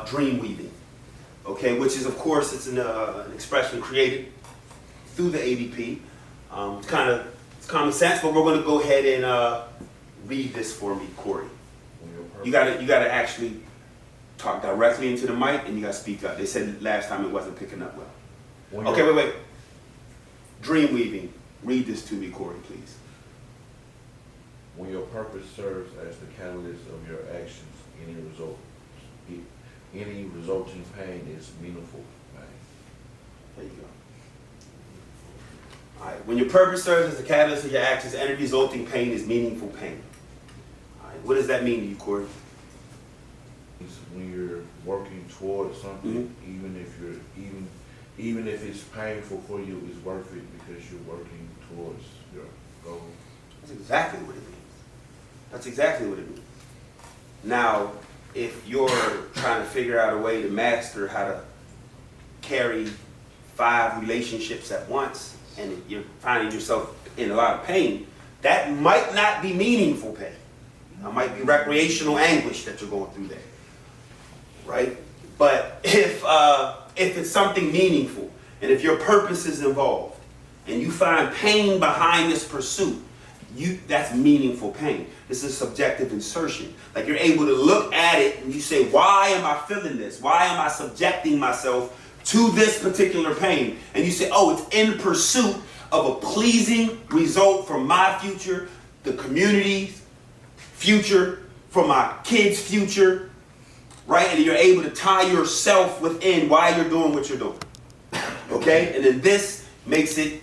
[SPEAKER 1] dream weaving, okay? Which is, of course, it's an expression created through the ADP. It's common sense, but we're going to go ahead and read this for me, Corey. You gotta actually talk directly into the mic, and you gotta speak up. They said last time it wasn't picking up well. Okay, wait. Dream weaving. Read this to me, Corey, please.
[SPEAKER 6] When your purpose serves as the catalyst of your actions, any resulting pain is meaningful pain.
[SPEAKER 1] There you go. All right. When your purpose serves as the catalyst of your actions, any resulting pain is meaningful pain. All right. What does that mean to you, Corey?
[SPEAKER 6] It's when you're working towards something, even if it's painful for you, it's worth it because you're working towards your goal.
[SPEAKER 1] That's exactly what it means. That's exactly what it means. Now, if you're trying to figure out a way to master how to carry 5 relationships at once, and you're finding yourself in a lot of pain, that might not be meaningful pain. That might be recreational anguish that you're going through there, right? But if it's something meaningful, and if your purpose is involved, and you find pain behind this pursuit, that's meaningful pain. This is subjective insertion. Like you're able to look at it and you say, why am I feeling this? Why am I subjecting myself to this particular pain? And you say, oh, it's in pursuit of a pleasing result for my future, the community's future, for my kids' future, right? And you're able to tie yourself within why you're doing what you're doing, okay? And then this makes it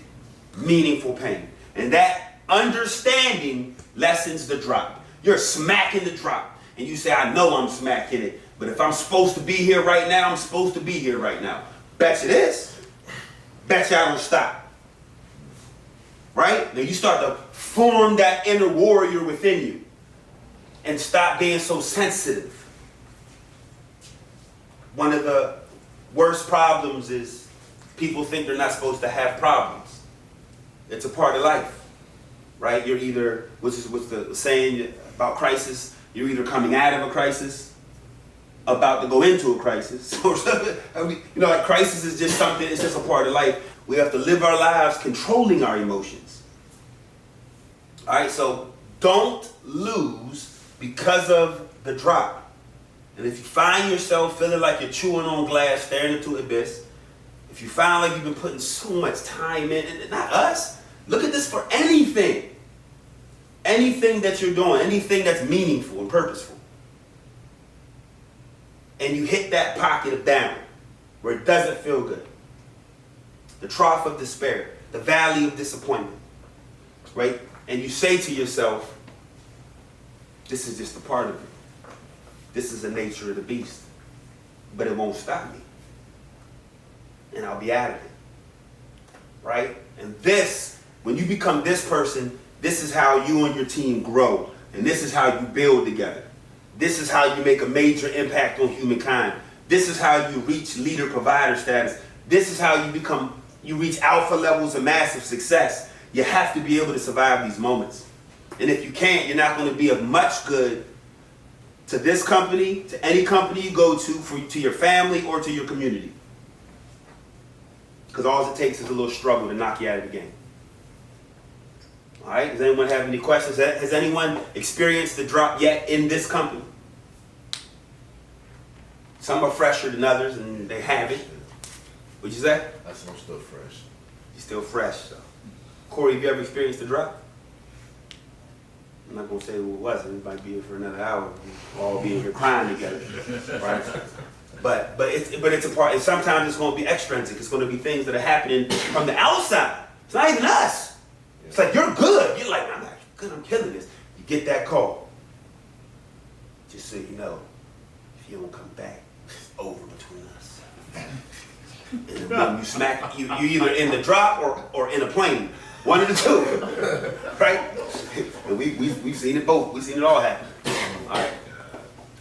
[SPEAKER 1] meaningful pain. And that understanding lessens the drop. You're smacking the drop, and you say, I know I'm smacking it, but if I'm supposed to be here right now, I'm supposed to be here right now. Betcha this. Betcha I don't stop. Right? Now you start to form that inner warrior within you and stop being so sensitive. One of the worst problems is people think they're not supposed to have problems. It's a part of life. Right? You're either, what's the saying about crisis? You're either coming out of a crisis about to go into a crisis. Like crisis is just something, it's just a part of life. We have to live our lives controlling our emotions. All right, so don't lose because of the drop. And if you find yourself feeling like you're chewing on glass, staring into abyss, if you find like you've been putting so much time in, and not us, look at this for anything. Anything that you're doing, anything that's meaningful and purposeful. And you hit that pocket of down where it doesn't feel good. The trough of despair, the valley of disappointment, right? And you say to yourself, this is just a part of it. This is the nature of the beast. But it won't stop me. And I'll be out of it. Right? And this, when you become this person, this is how you and your team grow. And this is how you build together. This is how you make a major impact on humankind. This is how you reach leader provider status. This is how you reach alpha levels of massive success. You have to be able to survive these moments. And if you can't, you're not going to be of much good to this company, to any company you go to your family or to your community. Because all it takes is a little struggle to knock you out of the game. All right, does anyone have any questions? Has anyone experienced the drop yet in this company? Some are fresher than others and they haven't. What'd you say?
[SPEAKER 6] That's I'm still fresh.
[SPEAKER 1] You're still fresh, so. Corey, have you ever experienced the drop? I'm not gonna say who it was. It might be here for another hour. We'll all be in here crying together, right? But it's a part. And sometimes it's gonna be extrinsic. It's gonna be things that are happening from the outside. It's not even us. It's like you're good. You're like, I'm not good. I'm killing this. You get that call. Just so you know, if you don't come back, it's over between us. And when you smack, you either in the drop or in a plane. One of the two, right? And we've seen it both. We've seen it all happen. All right,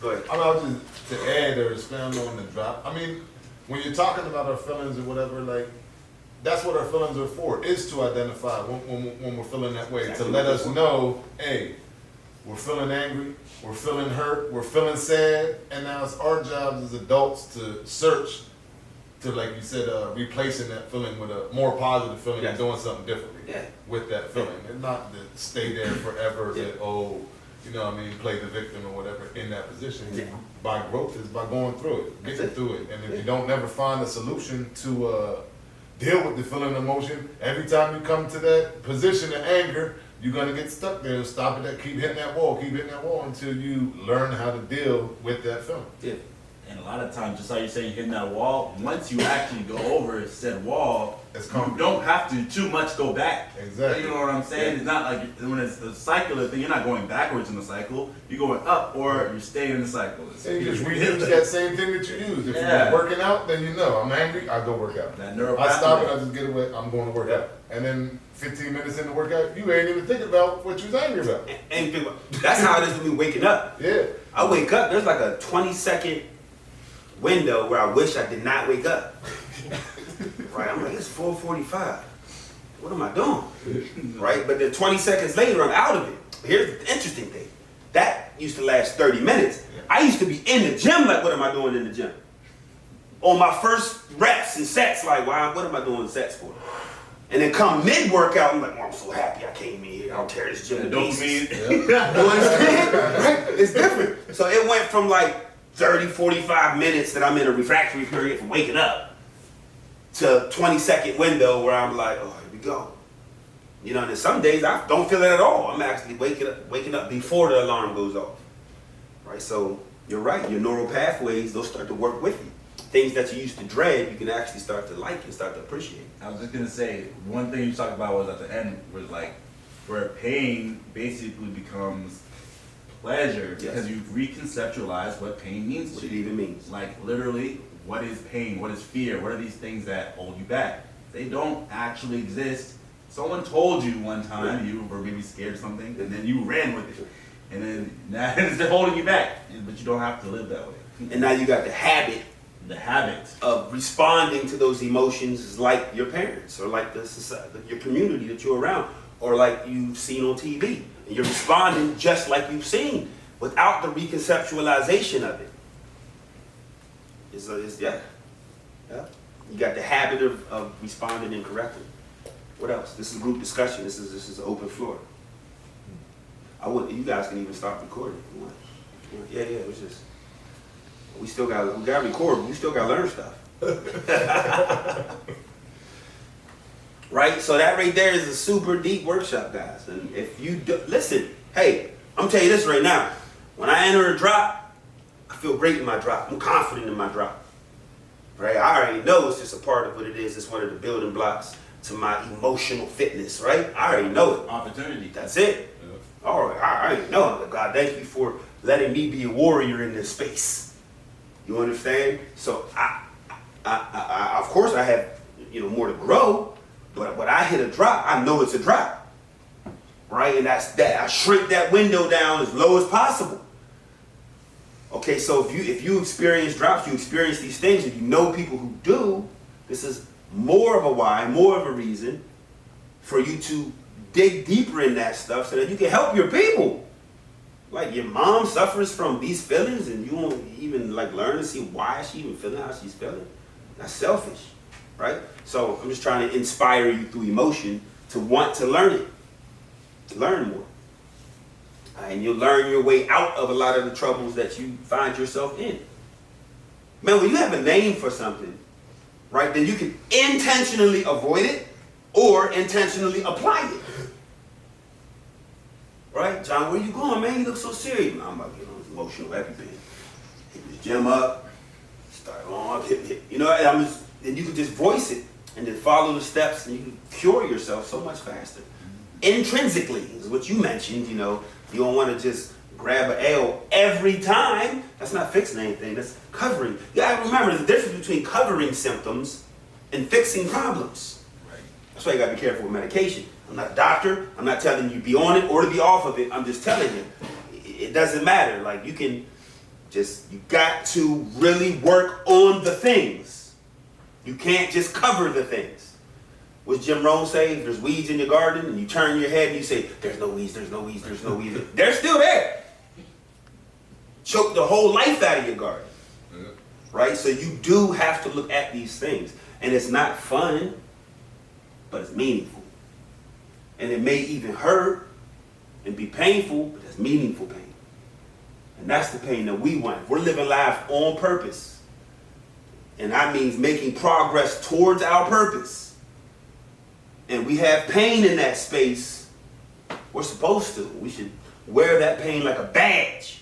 [SPEAKER 1] go ahead.
[SPEAKER 3] I mean, just to add or expand on the drop. I mean, when you're talking about our feelings or whatever, like that's what our feelings are for, is to identify when we're feeling that way, to let us know, hey, we're feeling angry, we're feeling hurt, we're feeling sad, and now it's our jobs as adults to search. To, like you said, replacing that feeling with a more positive feeling and doing something differently with that feeling. And not to stay there forever, that, play the victim or whatever in that position.
[SPEAKER 1] Yeah.
[SPEAKER 3] By growth is by going through it, getting through it. And if you don't never find a solution to deal with the feeling and emotion, every time you come to that position of anger, you're going to get stuck there. Stop it, keep hitting that wall until you learn how to deal with that feeling.
[SPEAKER 1] Yeah.
[SPEAKER 5] And a lot of times, just like you're saying, you're hitting that wall, once you actually go over said wall, you don't have to too much go back.
[SPEAKER 3] Exactly.
[SPEAKER 5] You know what I'm saying?
[SPEAKER 1] Yeah.
[SPEAKER 5] It's not like when it's the cycle thing, you're not going backwards in the cycle, you're going up or you're staying in the cycle.
[SPEAKER 3] And you just reuse that same thing that you use. If you're working out, then you know, I'm angry, I go work out.
[SPEAKER 5] That neural
[SPEAKER 3] I stop
[SPEAKER 5] pathway.
[SPEAKER 3] and I just get away, I'm going to work out. And then 15 minutes in the workout, you ain't even thinking about what you was angry about.
[SPEAKER 1] And that's how it is with me waking up.
[SPEAKER 3] Yeah.
[SPEAKER 1] I wake up, there's like a 20-second window where I wish I did not wake up. Right? I'm like, it's 4:45. What am I doing? Right? But then 20 seconds later, I'm out of it. Here's the interesting thing. That used to last 30 minutes. I used to be in the gym like, what am I doing in the gym? On my first reps and sets, like, wow, what am I doing sets for? And then come mid-workout, I'm like, oh, I'm so happy I came in here. I'll tear this gym to pieces. You understand? Right? It's different. So it went from like 30, 45 minutes that I'm in a refractory period from waking up to 20-second window where I'm like, oh, here we go. You know, and then some days I don't feel it at all. I'm actually waking up before the alarm goes off. Right? So you're right. Your neural pathways, they'll start to work with you. Things that you used to dread, you can actually start to like and start to appreciate.
[SPEAKER 5] I was just gonna say, one thing you talked about was at the end was like where pain basically becomes pleasure because you reconceptualize what pain means
[SPEAKER 1] What
[SPEAKER 5] to
[SPEAKER 1] it
[SPEAKER 5] you.
[SPEAKER 1] even means.
[SPEAKER 5] Like literally, what is pain? What is fear? What are these things that hold you back? They don't actually exist. Someone told you one time you were maybe scared of something, and then you ran with it, and then now it's holding you back. But you don't have to live that way.
[SPEAKER 1] And now you got the habit of responding to those emotions like your parents or like the society, your community that you're around, or like you've seen on TV. And you're responding just like you've seen without the reconceptualization of it. Yeah. You got the habit of responding and correcting. What else? This is group discussion. This is an open floor. You guys can even stop recording if you want. Yeah. It was just we got to record. But we still got to learn stuff. Right. So that right there is a super deep workshop, guys. And if you listen, hey, I'm telling you this right now. When I enter a drop, I feel great in my drop. I'm confident in my drop. Right? I already know it's just a part of what it is. It's one of the building blocks to my emotional fitness, right? I already know it.
[SPEAKER 5] Opportunity.
[SPEAKER 1] That's it.
[SPEAKER 3] Yeah.
[SPEAKER 1] All right, I already know it. God, thank you for letting me be a warrior in this space. You understand? So I of course I have, more to grow, but when I hit a drop, I know it's a drop. Right? And that's that. I shrink that window down as low as possible. Okay, so if you experience drops, you experience these things, and you know people who do, this is more of a why, more of a reason for you to dig deeper in that stuff so that you can help your people. Like your mom suffers from these feelings and you won't even learn to see why she even feeling how she's feeling. That's selfish, right? So I'm just trying to inspire you through emotion to want to learn it, to learn more. And you'll learn your way out of a lot of the troubles that you find yourself in. Man, when you have a name for something, right, then you can intentionally avoid it or intentionally apply it. Right? John, where you going, man? You look so serious. I'm about to get on this emotional EpiPen. Hit this gym up, start on, hit. And you can just voice it and then follow the steps and you can cure yourself so much faster. Intrinsically is what you mentioned, You don't want to just grab an L every time. That's not fixing anything. That's covering. You gotta remember there's a difference between covering symptoms and fixing problems.
[SPEAKER 5] Right.
[SPEAKER 1] That's why you gotta be careful with medication. I'm not a doctor. I'm not telling you be on it or to be off of it. I'm just telling you. It doesn't matter. You got to really work on the things. You can't just cover the things. What's Jim Rohn say? If there's weeds in your garden and you turn your head and you say, there's no weeds, there's no weeds, there's no weeds. They're still there. Choke the whole life out of your garden.
[SPEAKER 3] Yeah.
[SPEAKER 1] Right? So you do have to look at these things. And it's not fun, but it's meaningful. And it may even hurt and be painful, but it's meaningful pain. And that's the pain that we want. We're living life on purpose. And that means making progress towards our purpose. And we have pain in that space, we're supposed to. We should wear that pain like a badge.